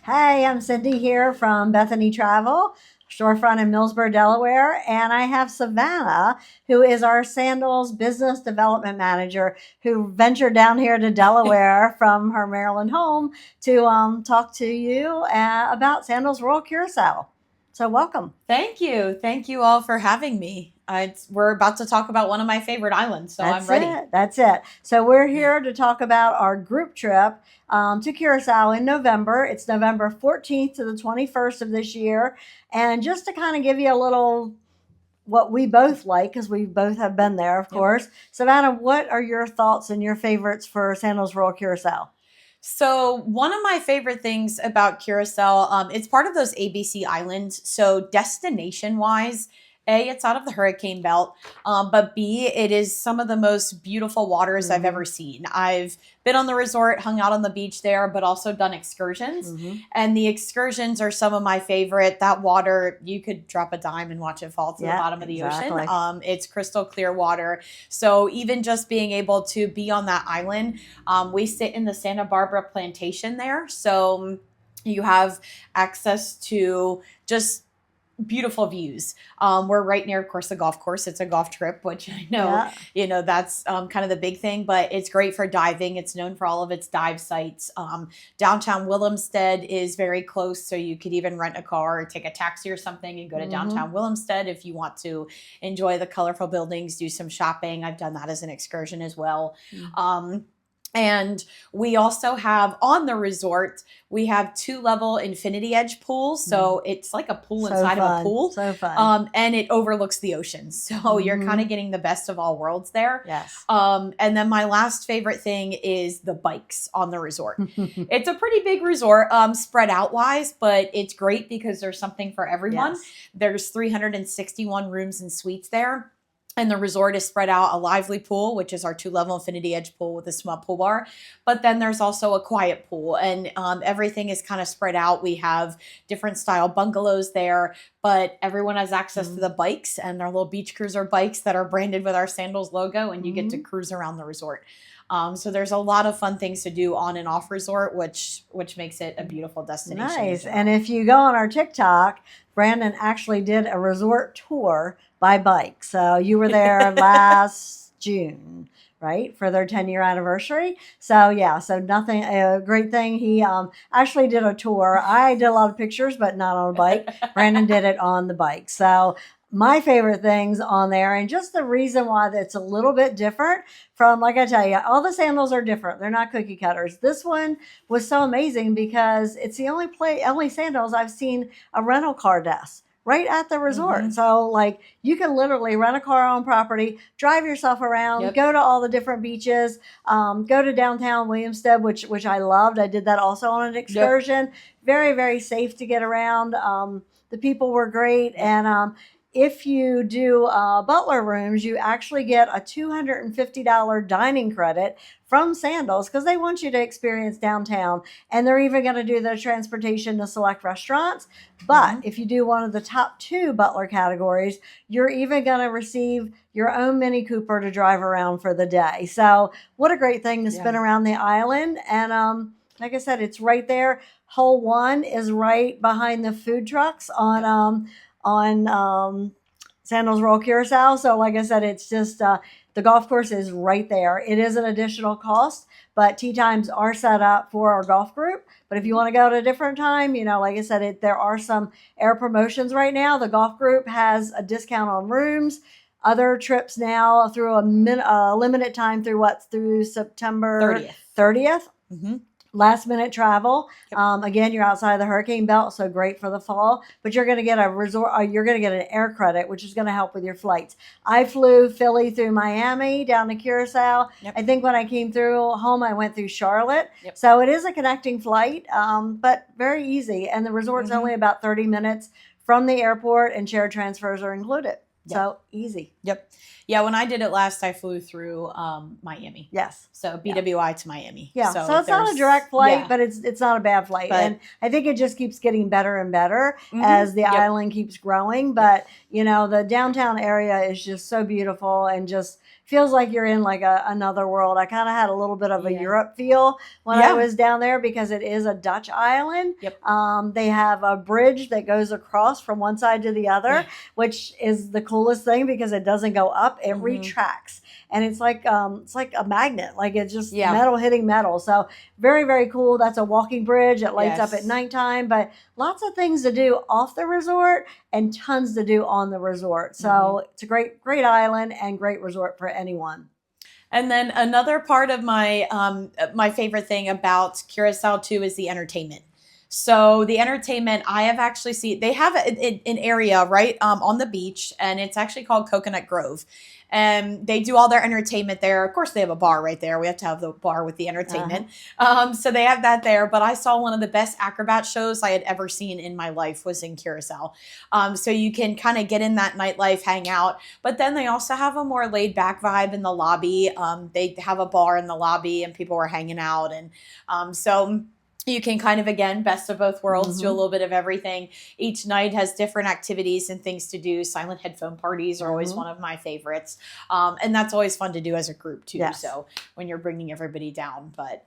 Hey, I'm Cindy here from Bethany Travel, storefront in Millsboro, Delaware, and I have Savannah, who is our Sandals business development manager, who ventured down here to Delaware from her Maryland home to talk to you about Sandals Royal Curacao. So, welcome. Thank you. Thank you all for having me. We're about to talk about one of my favorite islands, so I'm That's ready. it. That's it. So we're here to talk about our group trip to Curacao in November. It's November 14th to the 21st of this year. And just to kind of give you a little what we both like, because we both have been there, of Yep. course. Savannah, what are your thoughts and your favorites for Sandals Royal Curacao? So one of my favorite things about Curacao, it's part of those ABC islands. So destination wise, A, it's out of the hurricane belt, but B, it is some of the most beautiful waters I've Mm-hmm. ever seen. I've been on the resort, hung out on the beach there, but also done excursions. Mm-hmm. And the excursions are some of my favorite. That water, you could drop a dime and watch it fall to the Yeah, bottom of the ocean. exactly. It's crystal clear water. So even just being able to be on that island, we sit in the Santa Barbara plantation there. So you have access to just beautiful views. We're right near, of course, the golf course. It's a golf trip, which I know, Yeah. that's kind of the big thing, but it's great for diving. It's known for all of its dive sites. Downtown Willemstead is very close, so you could even rent a car or take a taxi or something and go to Mm-hmm. downtown Willemstead if you want to enjoy the colorful buildings, do some shopping. I've done that as an excursion as well. Um, and we also have on the resort, we have two-level infinity edge pools. Mm-hmm. So it's like a pool So inside of a fun. pool. So fun. And it overlooks the ocean. So you're kind Mm-hmm. of getting the best of all worlds there. Yes. And then my last favorite thing is the bikes on the resort. It's a pretty big resort, spread out wise, but it's great because there's something for everyone. Yes. There's 361 rooms and suites there. And the resort is spread out a lively pool, which is our two-level infinity edge pool with a small pool bar. But then there's also a quiet pool, and everything is kind of spread out. We have different style bungalows there, but everyone has access to Mm-hmm. the bikes and their little beach cruiser bikes that are branded with our Sandals logo, and you get to Mm-hmm. cruise around the resort. So there's a lot of fun things to do on and off resort, which makes it a beautiful destination in Nice. And general. if you go on our TikTok, Brandon actually did a resort tour by bike. So you were there last June, right, for their 10-year anniversary. So yeah, so nothing, a great thing. He actually did a tour. I did a lot of pictures, but not on a bike. Brandon did it on the bike. So my favorite things on there, and just the reason why that's a little bit different from, like I tell you, all the sandals are different. They're not cookie cutters. This one was so amazing because it's the only sandals I've seen a rental car desk right at the resort. Hmm. So like you can literally rent a car on property, drive yourself around, Yep. go to all the different beaches, go to downtown Williamstead, which I loved. I did that also on an Yep. excursion. Very very safe to get around. The people were great, Yep. and if you do butler rooms, you actually get a $250 dining credit from Sandals because they want you to experience downtown. And they're even going to do the transportation to select restaurants. But Hmm. if you do one of the top two butler categories, you're even going to receive your own Mini Cooper to drive around for the day. So, what a great thing to spin Yeah. around the island. And like I said, it's right there. Hole one is right behind the food trucks Yep. on Sandals Royal Curacao. So, like I said, it's just the golf course is right there. It is an additional cost, but tee times are set up for our golf group. But if you want to go at a different time, like I said, there are some air promotions right now. The golf group has a discount on rooms. Other trips now through a limited time through September 30th. 30th. Hmm. Last minute travel. Yep. Again, you're outside of the hurricane belt, so great for the fall. But you're going to get a resort. You're going to get an air credit, which is going to help with your flights. I flew Philly through Miami down to Curacao. Yep. I think when I came through home, I went through Charlotte. Yep. So it is a connecting flight, but very easy. And the resort's Hmm. only about 30 minutes from the airport, and shared transfers are included. Yep. So easy. Yep. Yeah, when I did it last, I flew through Miami. Yes. So Yeah. BWI to Miami. Yeah, so it's not a there's direct flight, yeah, but it's not a bad flight, but and I think it just keeps getting better and better hmm. as the Yep. island keeps growing. Yep. But the downtown area is just so beautiful, and just feels like you're in like another world. I kind of had a little bit of a Yeah. Europe feel when I Yeah. was down there because it is a Dutch island. Yep. They have a bridge that goes across from one side to the other, Yeah. which is the coolest thing because it doesn't go up; it Mhm. retracts, and it's like a magnet, like it's just Yeah. metal hitting metal. So very, very cool. That's a walking bridge. It lights up at Yes. nighttime, but lots of things to do off the resort and tons to do on the resort. So it's a great, great island and great resort for anyone. And then another part of my favorite thing about Curacao too is the entertainment. So the entertainment, I have actually seen, they have an area right on the beach, and it's actually called Coconut Grove. And they do all their entertainment there. Of course, they have a bar right there. We have to have the bar with the entertainment. So they have that there. But I saw one of the best acrobat shows I had ever seen in my life was in Curacao. So you can kind of get in that nightlife, hang out. But then they also have a more laid back vibe in the lobby. They have a bar in the lobby, and people were hanging out. And so you can kind of, again, best of both worlds, do a little bit of everything. Each night has different activities and things to do. Silent headphone parties are always one of my favorites. And that's always fun to do as a group too. Yes. So when you're bringing everybody down, but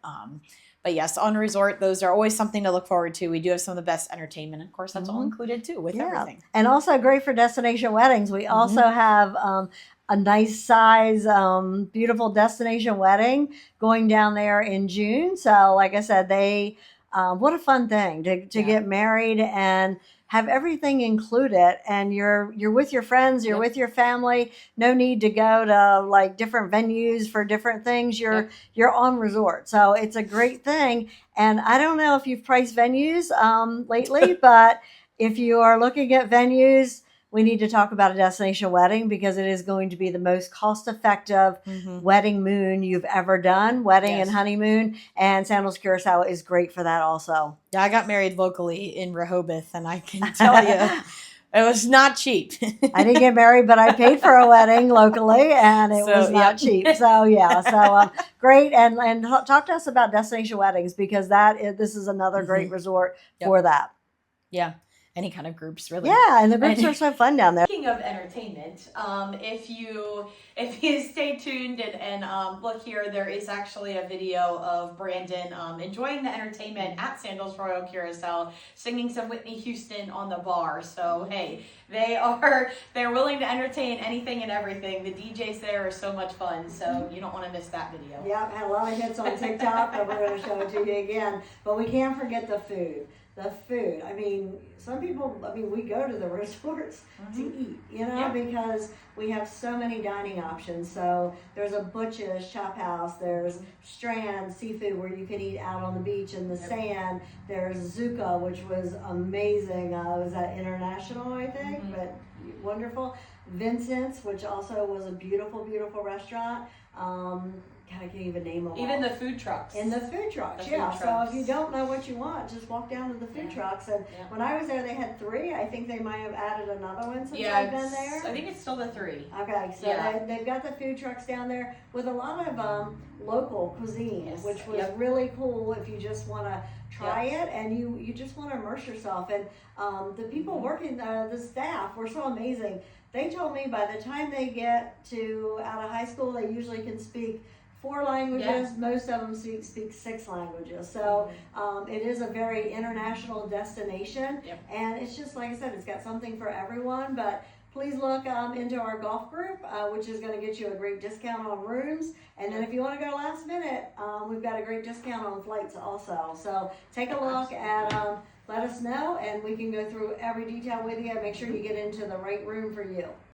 yes, on resort, those are always something to look forward to. We do have some of the best entertainment. Of course, that's all included too with everything. And also great for destination weddings. We also have a nice size, beautiful destination wedding going down there in June. So, like I said, what a fun thing to get married and have everything included, and you're with your friends, you're with your family. No need to go to like different venues for different things. You're on resort, so it's a great thing. And I don't know if you've priced venues lately, but if you are looking at venues, we need to talk about a destination wedding because it is going to be the most cost-effective wedding moon you've ever done, wedding and honeymoon, and Sandals Curacao is great for that also. Yeah, I got married locally in Rehoboth, and I can tell you, it was not cheap. I didn't get married, but I paid for a wedding locally, and it was not cheap. So great. And talk to us about destination weddings because this is another great resort for that. Yeah. Any kind of groups, really. Yeah, and the groups are so fun down there. Speaking of entertainment, if you stay tuned and look here, there is actually a video of Brandon enjoying the entertainment at Sandals Royal Curacao, singing some Whitney Houston on the bar. So hey, they're willing to entertain anything and everything. The DJs there are so much fun, so you don't want to miss that video. Yep, had a lot of hits on TikTok, and we're going to show it to you again. But we can't forget the food. The food. I mean, we go to the resorts to eat, because we have so many dining options. So there's a Butch's Chop House, there's Strand Seafood where you can eat out on the beach in the sand. There's Zuka, which was amazing. Was that international, I think, but wonderful. Vincent's, which also was a beautiful, beautiful restaurant. I can't even name them Even all. the food trucks. In the food trucks, So if you don't know what you want, just walk down to the food trucks. And when I was there, they had 3. I think they might have added another one since I've been there. I think it's still the 3. Okay, so they've got the food trucks down there with a lot of local cuisine, which was really cool if you just want to try it and you just want to immerse yourself. And the people working, the staff were so amazing. They told me by the time they get out of high school, they usually can speak 4 languages. Most of them speak 6 languages. So it is a very international destination. And it's just, like I said, it's got something for everyone. But please look into our golf group, which is going to get you a great discount on rooms. And then if you want to go last minute, we've got a great discount on flights also. So take a look and let us know, and we can go through every detail with you and make sure you get into the right room for you.